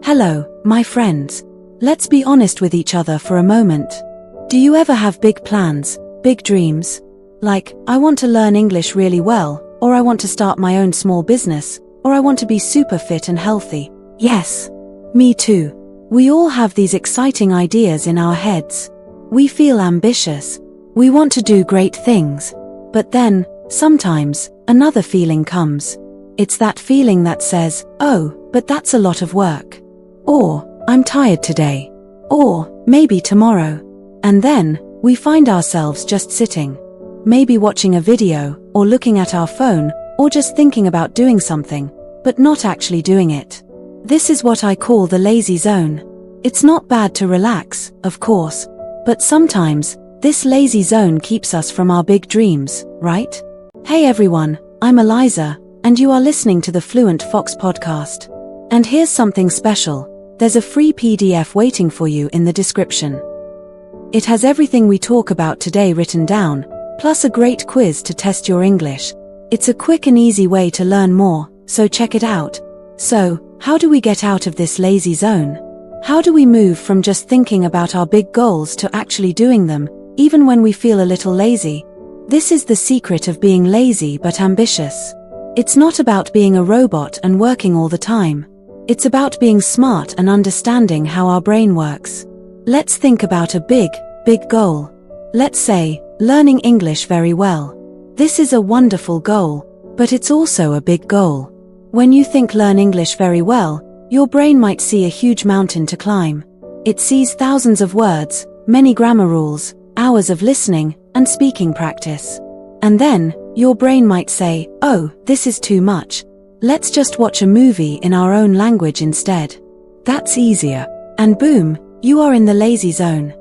Hello, my friends. Let's be honest with each other for a moment. Do you ever have big plans, big dreams? Like, I want to learn English really well, or I want to start my own small business, or I want to be super fit and healthy. Yes, me too. We all have these exciting ideas in our heads. We feel ambitious. We want to do great things. But then, sometimes, another feeling comes. It's that feeling that says, oh, but that's a lot of work. Or, I'm tired today. Or, maybe tomorrow. And then, we find ourselves just sitting. Maybe watching a video, or looking at our phone, or just thinking about doing something, but not actually doing it. This is what I call the lazy zone. It's not bad to relax, of course, but sometimes, this lazy zone keeps us from our big dreams, right? Hey everyone, I'm Eliza, and you are listening to the Fluent Fox Podcast. And here's something special. There's a free PDF waiting for you in the description. It has everything we talk about today written down, plus a great quiz to test your English. It's a quick and easy way to learn more, so check it out. So, how do we get out of this lazy zone? How do we move from just thinking about our big goals to actually doing them, even when we feel a little lazy? This is the secret of being lazy but ambitious. It's not about being a robot and working all the time. It's about being smart and understanding how our brain works. Let's think about a big goal. Let's say, learning English very well. This is a wonderful goal, but it's also a big goal. When you think learn English very well, your brain might see a huge mountain to climb. It sees thousands of words, many grammar rules, hours of listening and speaking practice. And then, your brain might say, oh, this is too much. Let's just watch a movie in our own language instead. That's easier. And boom, you are in the lazy zone.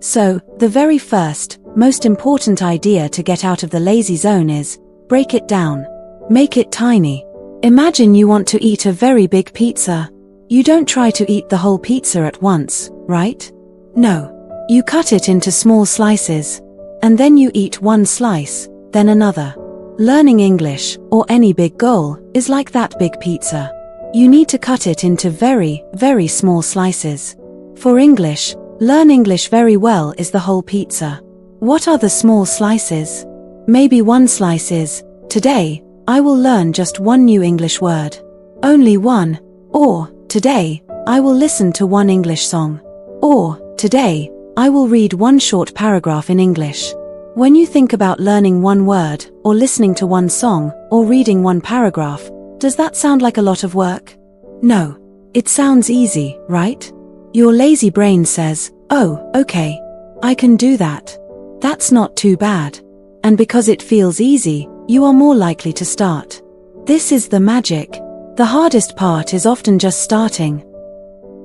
So, the very first, most important idea to get out of the lazy zone is, break it down. Make it tiny. Imagine you want to eat a very big pizza. You don't try to eat the whole pizza at once, right? No. You cut it into small slices. And then you eat one slice, then another. Learning English, or any big goal, is like that big pizza. You need to cut it into very, very small slices. For English, learn English very well is the whole pizza. What are the small slices? Maybe one slice is, today, I will learn just one new English word. Only one. Or, today, I will listen to one English song. Or, today, I will read one short paragraph in English. When you think about learning one word, or listening to one song, or reading one paragraph, does that sound like a lot of work? No. It sounds easy, right? Your lazy brain says, oh, okay. I can do that. That's not too bad. And because it feels easy, you are more likely to start. This is the magic. The hardest part is often just starting.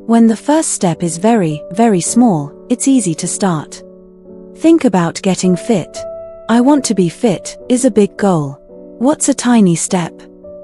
When the first step is very, very small, it's easy to start. Think about getting fit. I want to be fit is a big goal. What's a tiny step?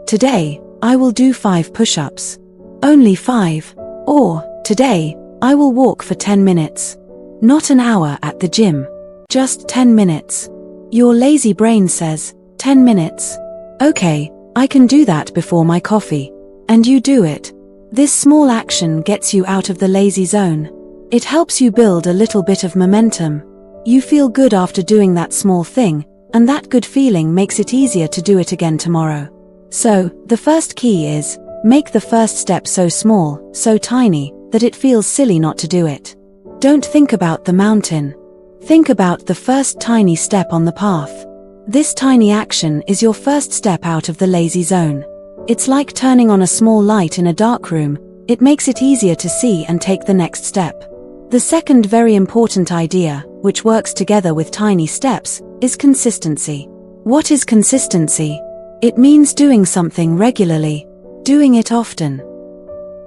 Today, I will do 5 push-ups. Only 5. Or, today, I will walk for 10 minutes. Not an hour at the gym. Just 10 minutes. Your lazy brain says, 10 minutes. Okay, I can do that before my coffee. And you do it. This small action gets you out of the lazy zone. It helps you build a little bit of momentum. You feel good after doing that small thing, and that good feeling makes it easier to do it again tomorrow. So, the first key is, make the first step so small, so tiny, that it feels silly not to do it. Don't think about the mountain. Think about the first tiny step on the path. This tiny action is your first step out of the lazy zone. It's like turning on a small light in a dark room. It makes it easier to see and take the next step. The second very important idea, which works together with tiny steps, is consistency. What is consistency? It means doing something regularly. Doing it often.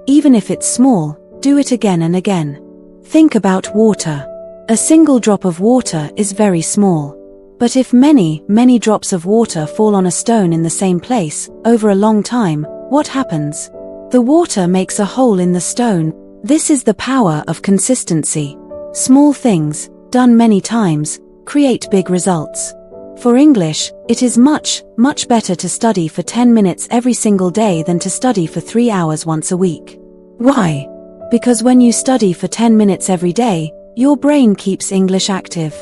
Even if it's small, do it again and again. Think about water. A single drop of water is very small. But if many, many drops of water fall on a stone in the same place, over a long time, what happens? The water makes a hole in the stone. This is the power of consistency. Small things, done many times, create big results. For English, it is much, much better to study for 10 minutes every single day than to study for 3 hours once a week. Why? Because when you study for 10 minutes every day, your brain keeps English active.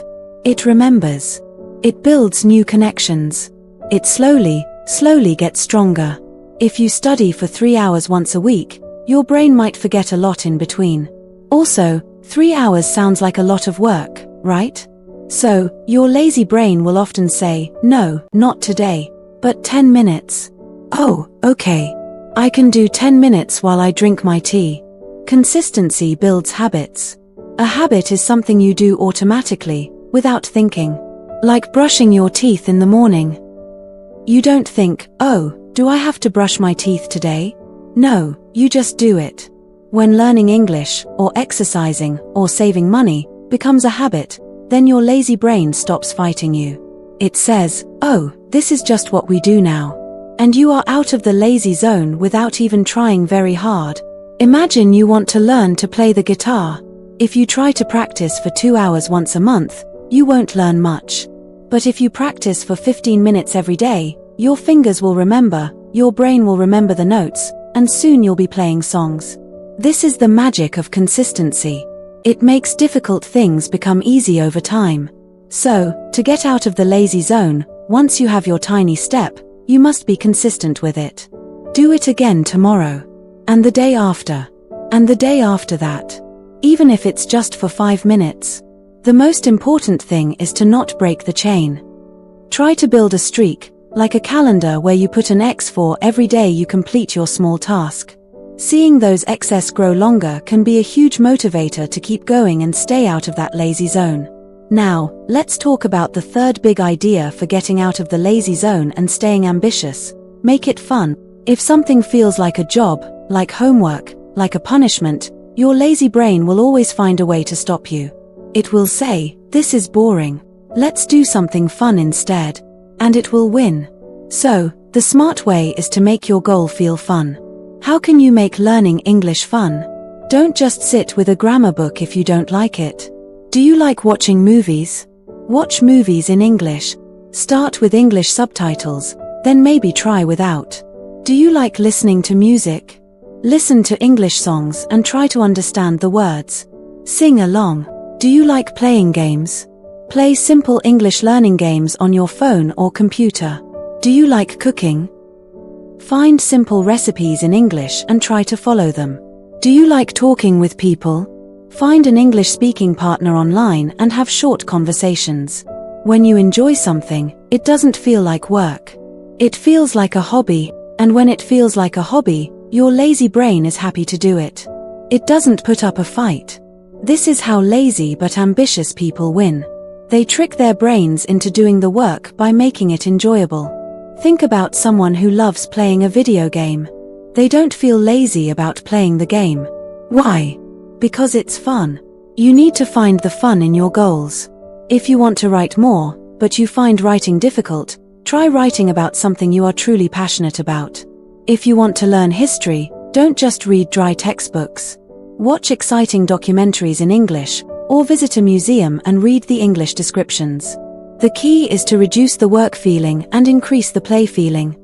It remembers. It builds new connections. It slowly gets stronger. If you study for 3 hours once a week, your brain might forget a lot in between. Also, 3 hours sounds like a lot of work, right? So, your lazy brain will often say, no, not today, but 10 minutes. Oh, okay. I can do 10 minutes while I drink my tea. Consistency builds habits. A habit is something you do automatically, without thinking. Like brushing your teeth in the morning. You don't think, oh, do I have to brush my teeth today? No, you just do it. When learning English, or exercising, or saving money, becomes a habit, then your lazy brain stops fighting you. It says, oh, this is just what we do now. And you are out of the lazy zone without even trying very hard. Imagine you want to learn to play the guitar. If you try to practice for 2 hours once a month, you won't learn much. But if you practice for 15 minutes every day, your fingers will remember, your brain will remember the notes, and soon you'll be playing songs. This is the magic of consistency. It makes difficult things become easy over time. So, to get out of the lazy zone, once you have your tiny step, you must be consistent with it. Do it again tomorrow. And the day after. And the day after that. Even if it's just for 5 minutes. The most important thing is to not break the chain. Try to build a streak, like a calendar where you put an X for every day you complete your small task. Seeing those X's grow longer can be a huge motivator to keep going and stay out of that lazy zone. Now, let's talk about the third big idea for getting out of the lazy zone and staying ambitious. Make it fun. If something feels like a job, like homework, like a punishment, your lazy brain will always find a way to stop you. It will say, this is boring. Let's do something fun instead. And it will win. So, the smart way is to make your goal feel fun. How can you make learning English fun? Don't just sit with a grammar book if you don't like it. Do you like watching movies? Watch movies in English. Start with English subtitles, then maybe try without. Do you like listening to music? Listen to English songs and try to understand the words. Sing along. Do you like playing games? Play simple English learning games on your phone or computer. Do you like cooking? Find simple recipes in English and try to follow them. Do you like talking with people? Find an English speaking partner online and have short conversations. When you enjoy something, it doesn't feel like work. It feels like a hobby, and when it feels like a hobby, your lazy brain is happy to do it. It doesn't put up a fight. This is how lazy but ambitious people win. They trick their brains into doing the work by making it enjoyable. Think about someone who loves playing a video game. They don't feel lazy about playing the game. Why? Because it's fun. You need to find the fun in your goals. If you want to write more, but you find writing difficult, try writing about something you are truly passionate about. If you want to learn history, don't just read dry textbooks. Watch exciting documentaries in English, or visit a museum and read the English descriptions. The key is to reduce the work feeling and increase the play feeling.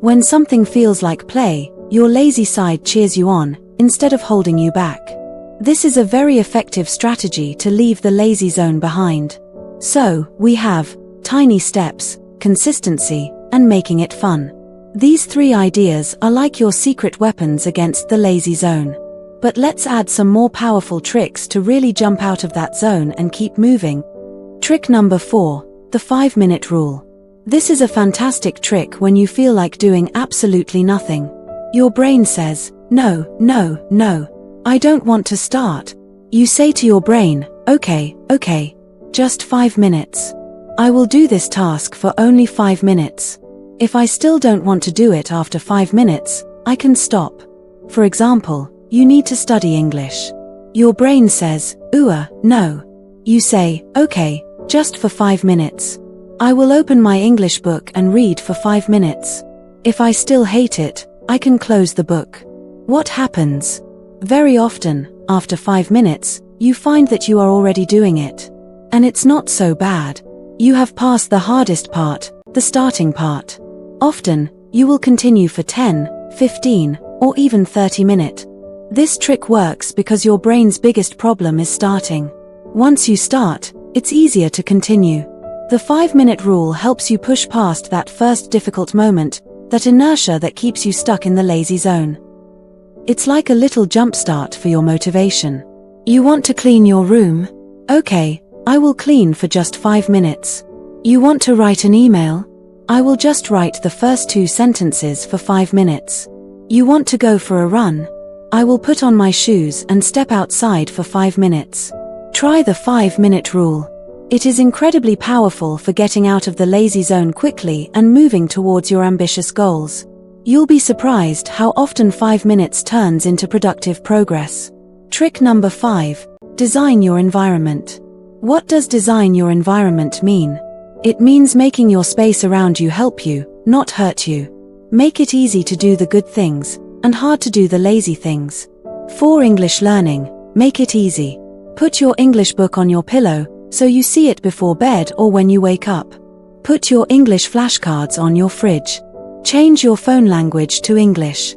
When something feels like play, your lazy side cheers you on, instead of holding you back. This is a very effective strategy to leave the lazy zone behind. So, we have tiny steps, consistency, and making it fun. These 3 ideas are like your secret weapons against the lazy zone. But let's add some more powerful tricks to really jump out of that zone and keep moving. Trick number 4, the 5-minute rule. This is a fantastic trick when you feel like doing absolutely nothing. Your brain says, no, I don't want to start. You say to your brain, okay, just 5 minutes. I will do this task for only 5 minutes. If I still don't want to do it after 5 minutes, I can stop. For example, you need to study English. Your brain says, no. You say, okay, just for 5 minutes. I will open my English book and read for 5 minutes. If I still hate it, I can close the book. What happens? Very often, after 5 minutes, you find that you are already doing it. And it's not so bad. You have passed the hardest part, the starting part. Often, you will continue for 10, 15, or even 30 minutes. This trick works because your brain's biggest problem is starting. Once you start, it's easier to continue. The 5-minute rule helps you push past that first difficult moment, that inertia that keeps you stuck in the lazy zone. It's like a little jumpstart for your motivation. You want to clean your room? Okay, I will clean for just 5 minutes. You want to write an email? I will just write the first 2 sentences for 5 minutes. You want to go for a run? I will put on my shoes and step outside for 5 minutes. Try the 5-minute rule. It is incredibly powerful for getting out of the lazy zone quickly and moving towards your ambitious goals. You'll be surprised how often 5 minutes turns into productive progress. Trick number 5. Design your environment. What does design your environment mean? It means making your space around you help you, not hurt you. Make it easy to do the good things, and hard to do the lazy things. For English learning, make it easy. Put your English book on your pillow, so you see it before bed or when you wake up. Put your English flashcards on your fridge. Change your phone language to English.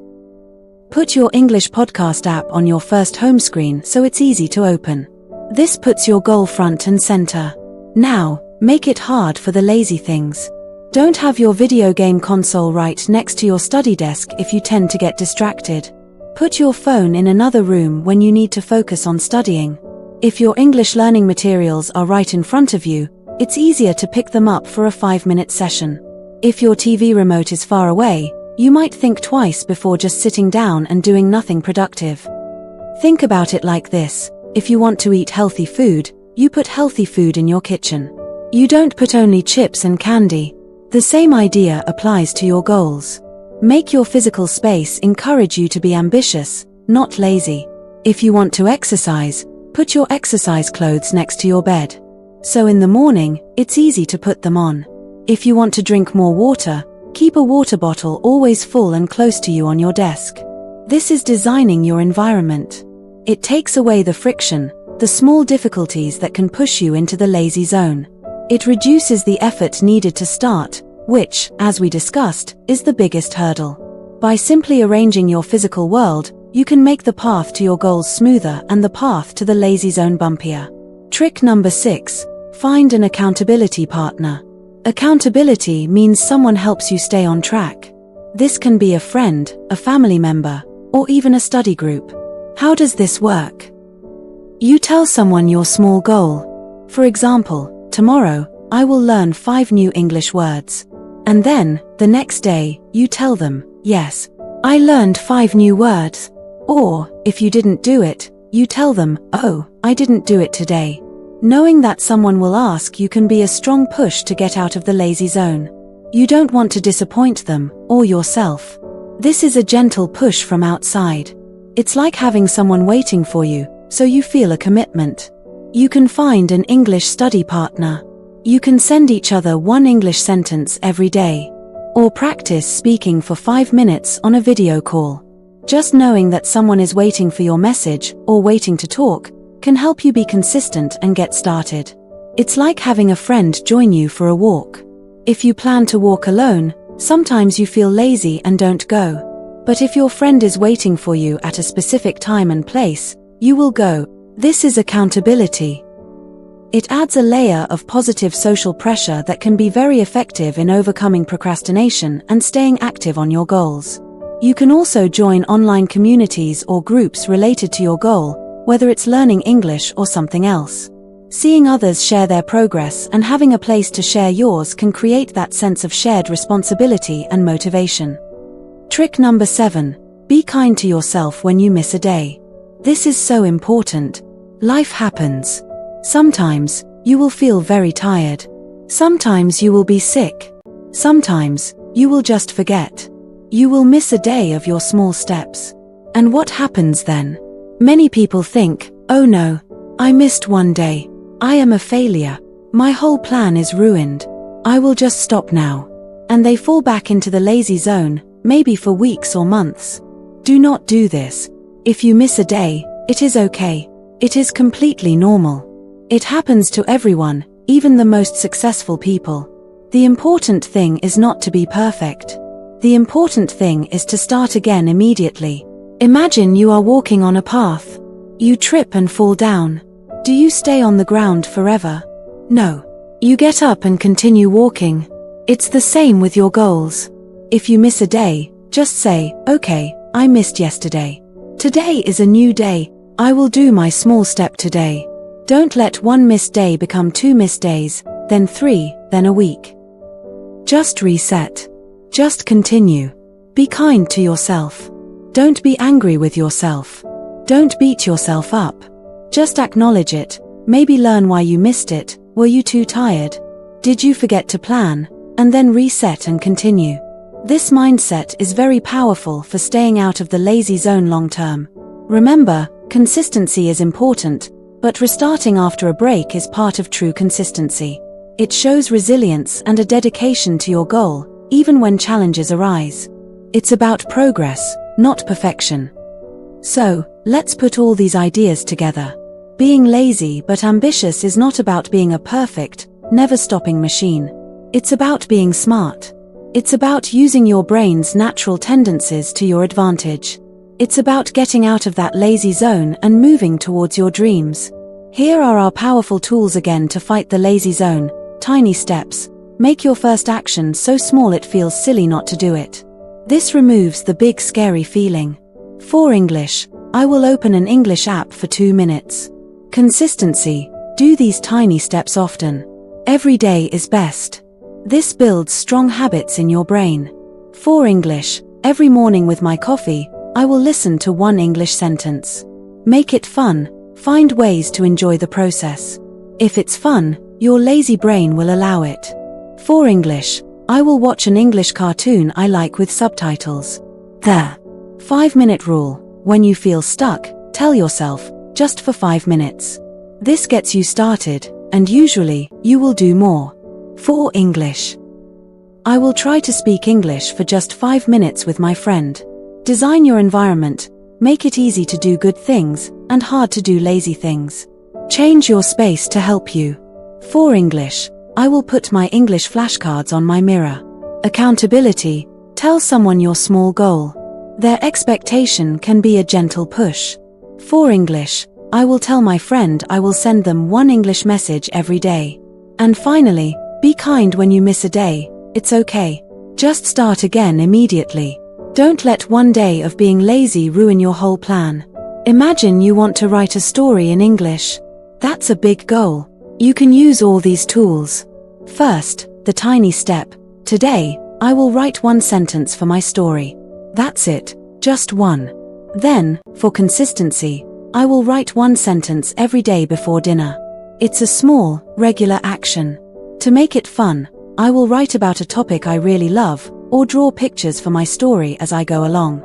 Put your English podcast app on your first home screen so it's easy to open. This puts your goal front and center. Now, make it hard for the lazy things. Don't have your video game console right next to your study desk if you tend to get distracted. Put your phone in another room when you need to focus on studying. If your English learning materials are right in front of you, it's easier to pick them up for a 5-minute session. If your TV remote is far away, you might think twice before just sitting down and doing nothing productive. Think about it like this: if you want to eat healthy food, you put healthy food in your kitchen. You don't put only chips and candy. The same idea applies to your goals. Make your physical space encourage you to be ambitious, not lazy. If you want to exercise, put your exercise clothes next to your bed. So in the morning, it's easy to put them on. If you want to drink more water, keep a water bottle always full and close to you on your desk. This is designing your environment. It takes away the friction, the small difficulties that can push you into the lazy zone. It reduces the effort needed to start, which, as we discussed, is the biggest hurdle. By simply arranging your physical world, you can make the path to your goals smoother and the path to the lazy zone bumpier. Trick number 6. Find an accountability partner. Accountability means someone helps you stay on track. This can be a friend, a family member, or even a study group. How does this work? You tell someone your small goal. For example, tomorrow, I will learn 5 new English words. And then, the next day, you tell them, yes, I learned 5 new words. Or, if you didn't do it, you tell them, oh, I didn't do it today. Knowing that someone will ask you can be a strong push to get out of the lazy zone. You don't want to disappoint them, or yourself. This is a gentle push from outside. It's like having someone waiting for you, so you feel a commitment. You can find an English study partner. You can send each other 1 English sentence every day. Or practice speaking for 5 minutes on a video call. Just knowing that someone is waiting for your message, or waiting to talk, can help you be consistent and get started. It's like having a friend join you for a walk. If you plan to walk alone, sometimes you feel lazy and don't go. But if your friend is waiting for you at a specific time and place, you will go. This is accountability. It adds a layer of positive social pressure that can be very effective in overcoming procrastination and staying active on your goals. You can also join online communities or groups related to your goal, whether it's learning English or something else. Seeing others share their progress and having a place to share yours can create that sense of shared responsibility and motivation. Trick number 7. Be kind to yourself when you miss a day. This is so important. Life happens. Sometimes, you will feel very tired. Sometimes you will be sick. Sometimes, you will just forget. You will miss a day of your small steps. And what happens then? Many people think, oh no, I missed 1 day. I am a failure. My whole plan is ruined. I will just stop now. And they fall back into the lazy zone, maybe for weeks or months. Do not do this. If you miss a day, it is okay. It is completely normal. It happens to everyone, even the most successful people. The important thing is not to be perfect. The important thing is to start again immediately. Imagine you are walking on a path. You trip and fall down. Do you stay on the ground forever? No. You get up and continue walking. It's the same with your goals. If you miss a day, just say, okay, I missed yesterday. Today is a new day. I will do my small step today. Don't let one missed day become 2 missed days, then 3, then a week. Just reset. Just continue. Be kind to yourself. Don't be angry with yourself. Don't beat yourself up. Just acknowledge it. Maybe learn why you missed it. Were you too tired? Did you forget to plan? And then reset and continue. This mindset is very powerful for staying out of the lazy zone long term. Remember, consistency is important, but restarting after a break is part of true consistency. It shows resilience and a dedication to your goal, even when challenges arise. It's about progress, not perfection. So, let's put all these ideas together. Being lazy but ambitious is not about being a perfect, never-stopping machine. It's about being smart. It's about using your brain's natural tendencies to your advantage. It's about getting out of that lazy zone and moving towards your dreams. Here are our powerful tools again to fight the lazy zone. Tiny steps. Make your first action so small it feels silly not to do it. This removes the big scary feeling. For English, I will open an English app for 2 minutes. Consistency. Do these tiny steps often. Every day is best. This builds strong habits in your brain. For English, every morning with my coffee, I will listen to 1 English sentence. Make it fun. Find ways to enjoy the process. If it's fun, your lazy brain will allow it. For English, I will watch an English cartoon I like with subtitles. The 5-minute rule. When you feel stuck, tell yourself, just for 5 minutes. This gets you started, and usually, you will do more. For English, I will try to speak English for just 5 minutes with my friend. Design your environment, make it easy to do good things, and hard to do lazy things. Change your space to help you. For English, I will put my English flashcards on my mirror. Accountability. Tell someone your small goal. Their expectation can be a gentle push. For English, I will tell my friend I will send them 1 English message every day. And finally, be kind when you miss a day. It's okay. Just start again immediately. Don't let one day of being lazy ruin your whole plan. Imagine you want to write a story in English. That's a big goal. You can use all these tools. First, the tiny step. Today, I will write 1 sentence for my story. That's it, just 1. Then, for consistency, I will write 1 sentence every day before dinner. It's a small, regular action. To make it fun, I will write about a topic I really love, or draw pictures for my story as I go along.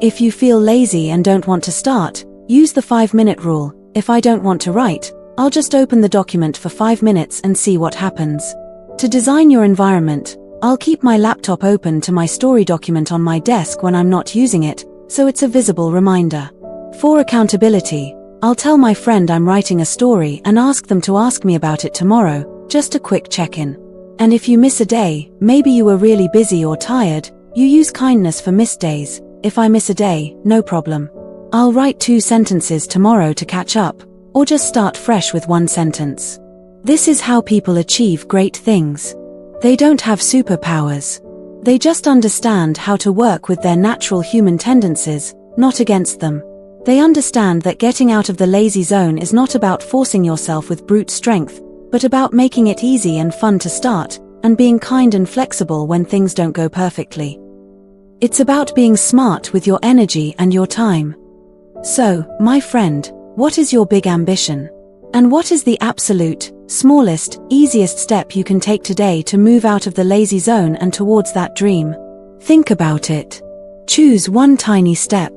If you feel lazy and don't want to start, use the 5-minute rule. If I don't want to write, I'll just open the document for 5 minutes and see what happens. To design your environment, I'll keep my laptop open to my story document on my desk when I'm not using it, so it's a visible reminder. For accountability, I'll tell my friend I'm writing a story and ask them to ask me about it tomorrow, just a quick check-in. And if you miss a day, maybe you were really busy or tired, you use kindness for missed days. If I miss a day, no problem. I'll write 2 sentences tomorrow to catch up, or just start fresh with 1 sentence. This is how people achieve great things. They don't have superpowers. They just understand how to work with their natural human tendencies, not against them. They understand that getting out of the lazy zone is not about forcing yourself with brute strength, but about making it easy and fun to start, and being kind and flexible when things don't go perfectly. It's about being smart with your energy and your time. So, my friend, what is your big ambition? And what is the absolute, smallest, easiest step you can take today to move out of the lazy zone and towards that dream? Think about it. Choose 1 tiny step.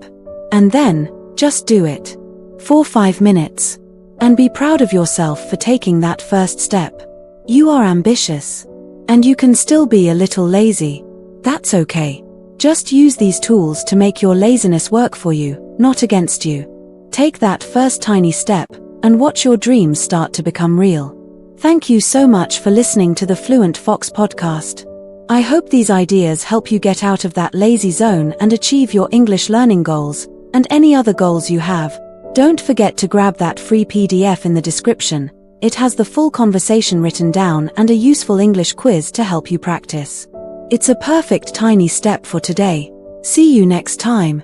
And then, just do it. For 5 minutes. And be proud of yourself for taking that first step. You are ambitious. And you can still be a little lazy. That's okay. Just use these tools to make your laziness work for you, not against you. Take that first tiny step, and watch your dreams start to become real. Thank you so much for listening to the Fluent Fox Podcast. I hope these ideas help you get out of that lazy zone and achieve your English learning goals. and any other goals you have. Don't forget to grab that free PDF in the description. It has the full conversation written down and a useful English quiz to help you practice. It's a perfect tiny step for today. See you next time.